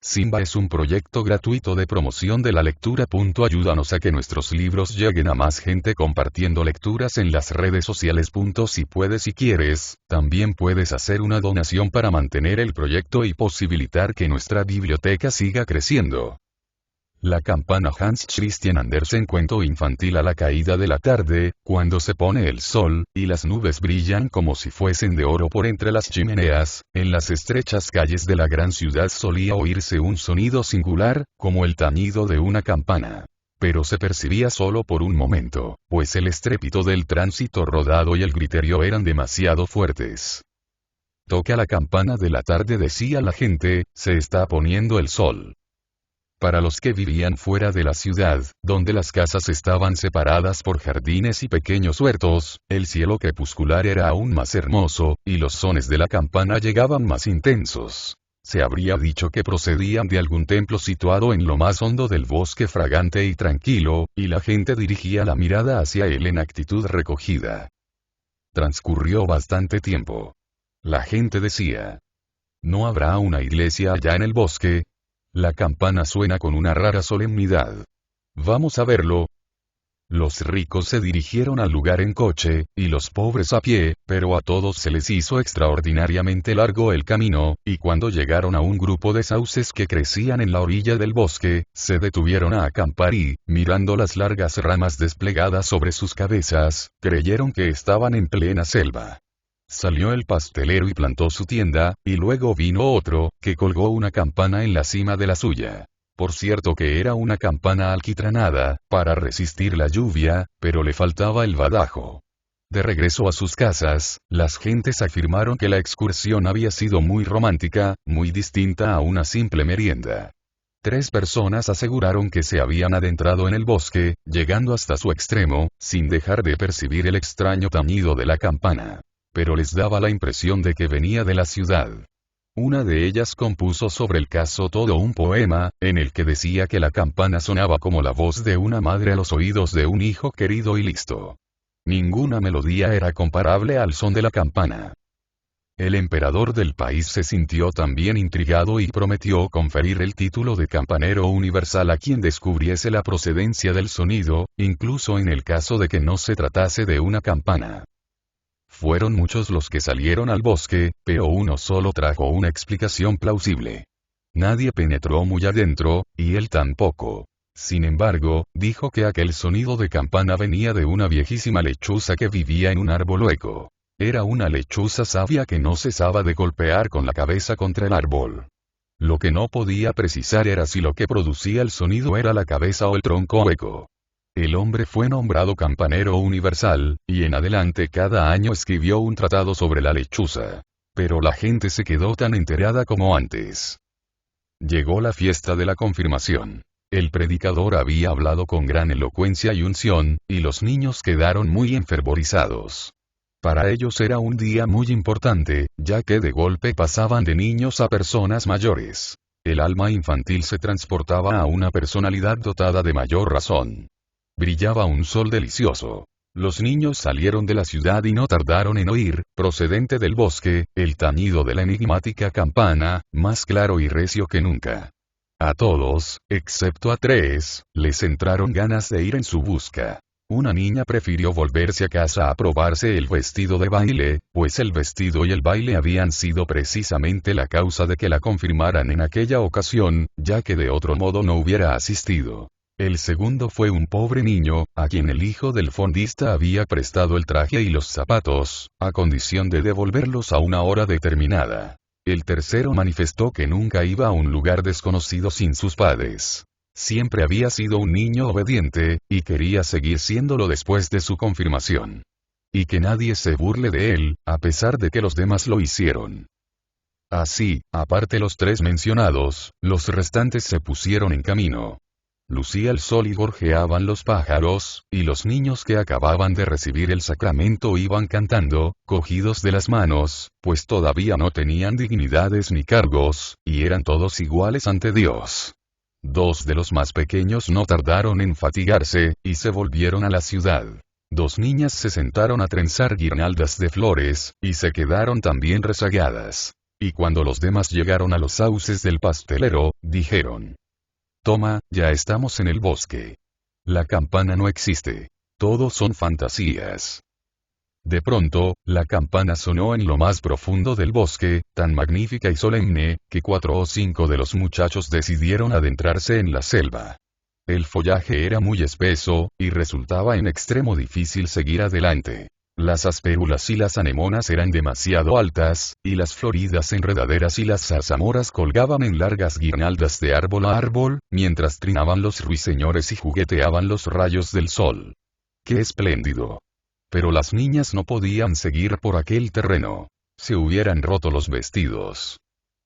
Simba es un proyecto gratuito de promoción de la lectura. Ayúdanos a que nuestros libros lleguen a más gente compartiendo lecturas en las redes sociales. Si puedes y quieres, también puedes hacer una donación para mantener el proyecto y posibilitar que nuestra biblioteca siga creciendo. La campana. Hans Christian Andersen. Cuento infantil. A la caída de la tarde, cuando se pone el sol, y las nubes brillan como si fuesen de oro por entre las chimeneas, en las estrechas calles de la gran ciudad solía oírse un sonido singular, como el tañido de una campana. Pero se percibía solo por un momento, pues el estrépito del tránsito rodado y el griterío eran demasiado fuertes. Toca la campana de la tarde, decía la gente, se está poniendo el sol. Para los que vivían fuera de la ciudad, donde las casas estaban separadas por jardines y pequeños huertos, el cielo crepuscular era aún más hermoso, y los sones de la campana llegaban más intensos. Se habría dicho que procedían de algún templo situado en lo más hondo del bosque fragante y tranquilo, y la gente dirigía la mirada hacia él en actitud recogida. Transcurrió bastante tiempo. La gente decía: ¿no habrá una iglesia allá en el bosque? La campana suena con una rara solemnidad. Vamos a verlo. Los ricos se dirigieron al lugar en coche, y los pobres a pie, pero a todos se les hizo extraordinariamente largo el camino, y cuando llegaron a un grupo de sauces que crecían en la orilla del bosque, se detuvieron a acampar y, mirando las largas ramas desplegadas sobre sus cabezas, creyeron que estaban en plena selva. Salió el pastelero y plantó su tienda, y luego vino otro, que colgó una campana en la cima de la suya. Por cierto que era una campana alquitranada, para resistir la lluvia, pero le faltaba el badajo. De regreso a sus casas, las gentes afirmaron que la excursión había sido muy romántica, muy distinta a una simple merienda. 3 personas aseguraron que se habían adentrado en el bosque, llegando hasta su extremo, sin dejar de percibir el extraño tañido de la campana. Pero les daba la impresión de que venía de la ciudad. Una de ellas compuso sobre el caso todo un poema, en el que decía que la campana sonaba como la voz de una madre a los oídos de un hijo querido y listo. Ninguna melodía era comparable al son de la campana. El emperador del país se sintió también intrigado y prometió conferir el título de campanero universal a quien descubriese la procedencia del sonido, incluso en el caso de que no se tratase de una campana. Fueron muchos los que salieron al bosque, pero uno solo trajo una explicación plausible. Nadie penetró muy adentro, y él tampoco. Sin embargo, dijo que aquel sonido de campana venía de una viejísima lechuza que vivía en un árbol hueco. Era una lechuza sabia que no cesaba de golpear con la cabeza contra el árbol. Lo que no podía precisar era si lo que producía el sonido era la cabeza o el tronco hueco. El hombre fue nombrado campanero universal, y en adelante cada año escribió un tratado sobre la lechuza. Pero la gente se quedó tan enterada como antes. Llegó la fiesta de la confirmación. El predicador había hablado con gran elocuencia y unción, y los niños quedaron muy enfervorizados. Para ellos era un día muy importante, ya que de golpe pasaban de niños a personas mayores. El alma infantil se transportaba a una personalidad dotada de mayor razón. Brillaba un sol delicioso. Los niños salieron de la ciudad y no tardaron en oír, procedente del bosque, el tañido de la enigmática campana, más claro y recio que nunca. A todos, excepto a 3, les entraron ganas de ir en su busca. Una niña prefirió volverse a casa a probarse el vestido de baile, pues el vestido y el baile habían sido precisamente la causa de que la confirmaran en aquella ocasión, ya que de otro modo no hubiera asistido. El segundo fue un pobre niño, a quien el hijo del fondista había prestado el traje y los zapatos, a condición de devolverlos a una hora determinada. El tercero manifestó que nunca iba a un lugar desconocido sin sus padres. Siempre había sido un niño obediente, y quería seguir siéndolo después de su confirmación. Y que nadie se burle de él, a pesar de que los demás lo hicieron. Así, aparte los 3 mencionados, los restantes se pusieron en camino. Lucía el sol y gorjeaban los pájaros, y los niños que acababan de recibir el sacramento iban cantando, cogidos de las manos, pues todavía no tenían dignidades ni cargos, y eran todos iguales ante Dios. 2 de los más pequeños no tardaron en fatigarse, y se volvieron a la ciudad. 2 niñas se sentaron a trenzar guirnaldas de flores, y se quedaron también rezagadas. Y cuando los demás llegaron a los sauces del pastelero, dijeron: «Toma, ya estamos en el bosque. La campana no existe. Todo son fantasías». De pronto, la campana sonó en lo más profundo del bosque, tan magnífica y solemne, que 4 o 5 de los muchachos decidieron adentrarse en la selva. El follaje era muy espeso, y resultaba en extremo difícil seguir adelante. Las aspérulas y las anemonas eran demasiado altas, y las floridas enredaderas y las zarzamoras colgaban en largas guirnaldas de árbol a árbol, mientras trinaban los ruiseñores y jugueteaban los rayos del sol. ¡Qué espléndido! Pero las niñas no podían seguir por aquel terreno. Se hubieran roto los vestidos.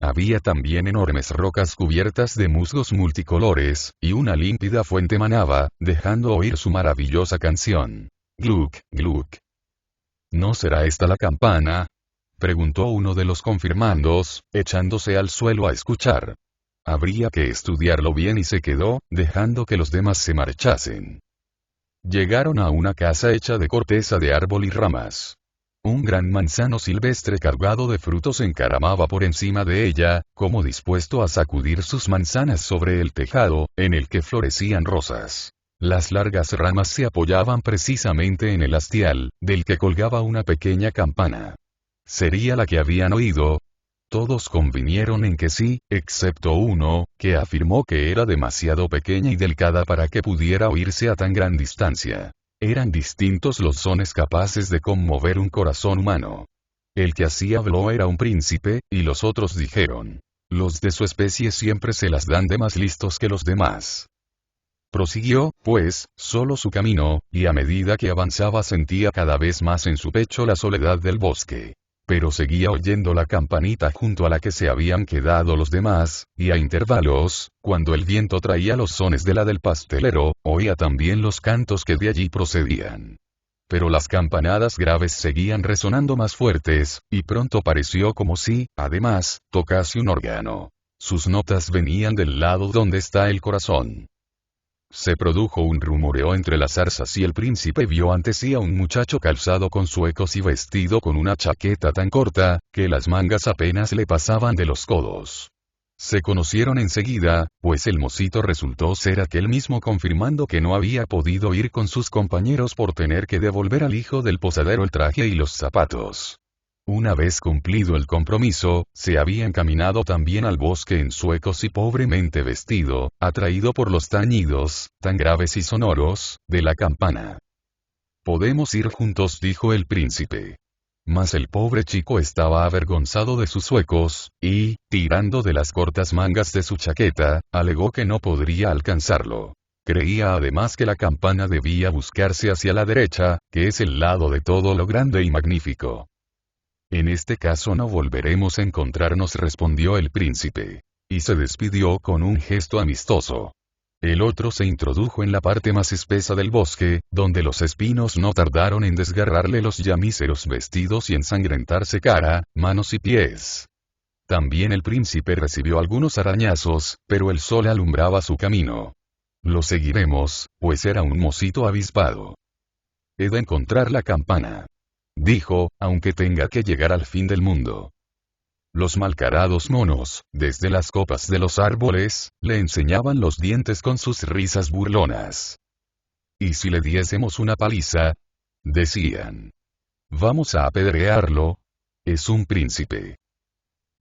Había también enormes rocas cubiertas de musgos multicolores, y una límpida fuente manaba, dejando oír su maravillosa canción. Gluck, gluck. ¿No será esta la campana?, preguntó uno de los confirmandos, echándose al suelo a escuchar. Habría que estudiarlo bien, y se quedó, dejando que los demás se marchasen. Llegaron a una casa hecha de corteza de árbol y ramas. Un gran manzano silvestre cargado de frutos encaramaba por encima de ella, como dispuesto a sacudir sus manzanas sobre el tejado, en el que florecían rosas. Las largas ramas se apoyaban precisamente en el hastial, del que colgaba una pequeña campana. ¿Sería la que habían oído? Todos convinieron en que sí, excepto uno, que afirmó que era demasiado pequeña y delicada para que pudiera oírse a tan gran distancia. Eran distintos los sones capaces de conmover un corazón humano. El que así habló era un príncipe, y los otros dijeron: los de su especie siempre se las dan de más listos que los demás. Prosiguió, pues, solo su camino, y a medida que avanzaba sentía cada vez más en su pecho la soledad del bosque. Pero seguía oyendo la campanita junto a la que se habían quedado los demás, y a intervalos, cuando el viento traía los sones de la del pastelero, oía también los cantos que de allí procedían. Pero las campanadas graves seguían resonando más fuertes, y pronto pareció como si, además, tocase un órgano. Sus notas venían del lado donde está el corazón. Se produjo un rumoreo entre las zarzas y el príncipe vio ante sí a un muchacho calzado con zuecos y vestido con una chaqueta tan corta, que las mangas apenas le pasaban de los codos. Se conocieron enseguida, pues el mocito resultó ser aquel mismo confirmando que no había podido ir con sus compañeros por tener que devolver al hijo del posadero el traje y los zapatos. Una vez cumplido el compromiso, se había encaminado también al bosque en zuecos y pobremente vestido, atraído por los tañidos, tan graves y sonoros, de la campana. «Podemos ir juntos», dijo el príncipe. Mas el pobre chico estaba avergonzado de sus zuecos, y, tirando de las cortas mangas de su chaqueta, alegó que no podría alcanzarlo. Creía además que la campana debía buscarse hacia la derecha, que es el lado de todo lo grande y magnífico. «En este caso no volveremos a encontrarnos», respondió el príncipe. Y se despidió con un gesto amistoso. El otro se introdujo en la parte más espesa del bosque, donde los espinos no tardaron en desgarrarle los ya míseros vestidos y ensangrentarse cara, manos y pies. También el príncipe recibió algunos arañazos, pero el sol alumbraba su camino. «Lo seguiremos, pues era un mocito avispado. He de encontrar la campana», dijo, «aunque tenga que llegar al fin del mundo». Los malcarados monos, desde las copas de los árboles, le enseñaban los dientes con sus risas burlonas. «¿Y si le diésemos una paliza?», decían. «Vamos a apedrearlo. Es un príncipe».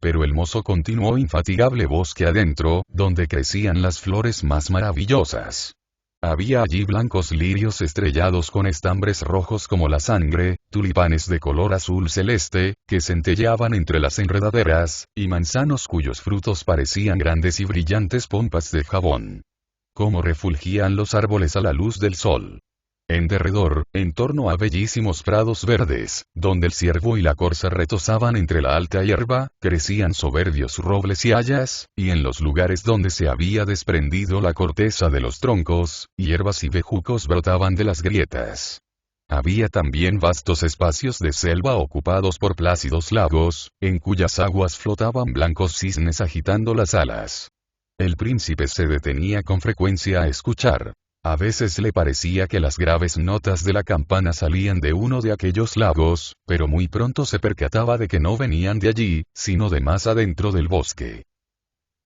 Pero el mozo continuó infatigable bosque adentro, donde crecían las flores más maravillosas. Había allí blancos lirios estrellados con estambres rojos como la sangre, tulipanes de color azul celeste, que centelleaban entre las enredaderas, y manzanos cuyos frutos parecían grandes y brillantes pompas de jabón. Cómo refulgían los árboles a la luz del sol. En derredor, en torno a bellísimos prados verdes, donde el ciervo y la corza retozaban entre la alta hierba, crecían soberbios robles y hayas, y en los lugares donde se había desprendido la corteza de los troncos, hierbas y bejucos brotaban de las grietas. Había también vastos espacios de selva ocupados por plácidos lagos, en cuyas aguas flotaban blancos cisnes agitando las alas. El príncipe se detenía con frecuencia a escuchar. A veces le parecía que las graves notas de la campana salían de uno de aquellos lagos, pero muy pronto se percataba de que no venían de allí, sino de más adentro del bosque.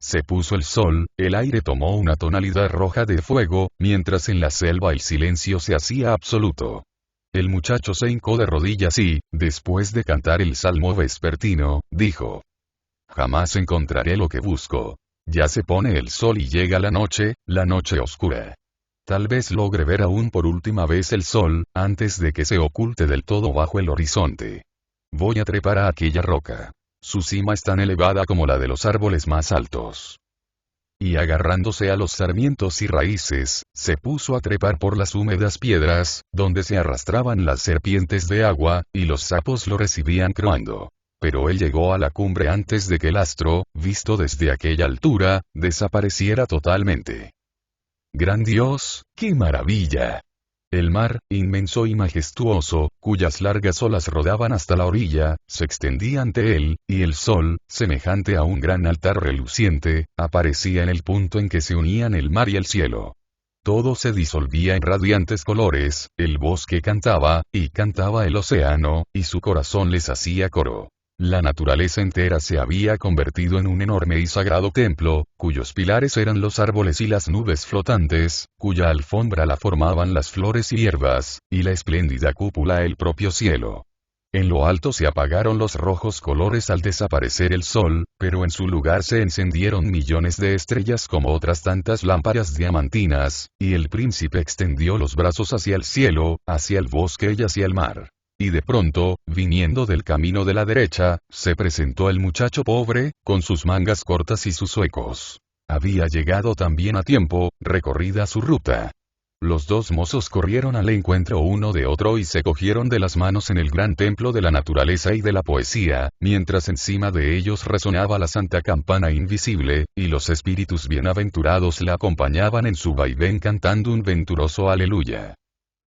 Se puso el sol, el aire tomó una tonalidad roja de fuego, mientras en la selva el silencio se hacía absoluto. El muchacho se hincó de rodillas y, después de cantar el salmo vespertino, dijo: «Jamás encontraré lo que busco. Ya se pone el sol y llega la noche oscura. Tal vez logre ver aún por última vez el sol, antes de que se oculte del todo bajo el horizonte. Voy a trepar a aquella roca. Su cima es tan elevada como la de los árboles más altos». Y agarrándose a los sarmientos y raíces, se puso a trepar por las húmedas piedras, donde se arrastraban las serpientes de agua, y los sapos lo recibían croando. Pero él llegó a la cumbre antes de que el astro, visto desde aquella altura, desapareciera totalmente. ¡Gran Dios, qué maravilla! El mar, inmenso y majestuoso, cuyas largas olas rodaban hasta la orilla, se extendía ante él, y el sol, semejante a un gran altar reluciente, aparecía en el punto en que se unían el mar y el cielo. Todo se disolvía en radiantes colores, el bosque cantaba, y cantaba el océano, y su corazón les hacía coro. La naturaleza entera se había convertido en un enorme y sagrado templo, cuyos pilares eran los árboles y las nubes flotantes, cuya alfombra la formaban las flores y hierbas, y la espléndida cúpula el propio cielo. En lo alto se apagaron los rojos colores al desaparecer el sol, pero en su lugar se encendieron millones de estrellas como otras tantas lámparas diamantinas, y el príncipe extendió los brazos hacia el cielo, hacia el bosque y hacia el mar. Y de pronto, viniendo del camino de la derecha, se presentó el muchacho pobre, con sus mangas cortas y sus zuecos. Había llegado también a tiempo, recorrida su ruta. Los dos mozos corrieron al encuentro uno de otro y se cogieron de las manos en el gran templo de la naturaleza y de la poesía, mientras encima de ellos resonaba la santa campana invisible, y los espíritus bienaventurados la acompañaban en su vaivén cantando un venturoso aleluya.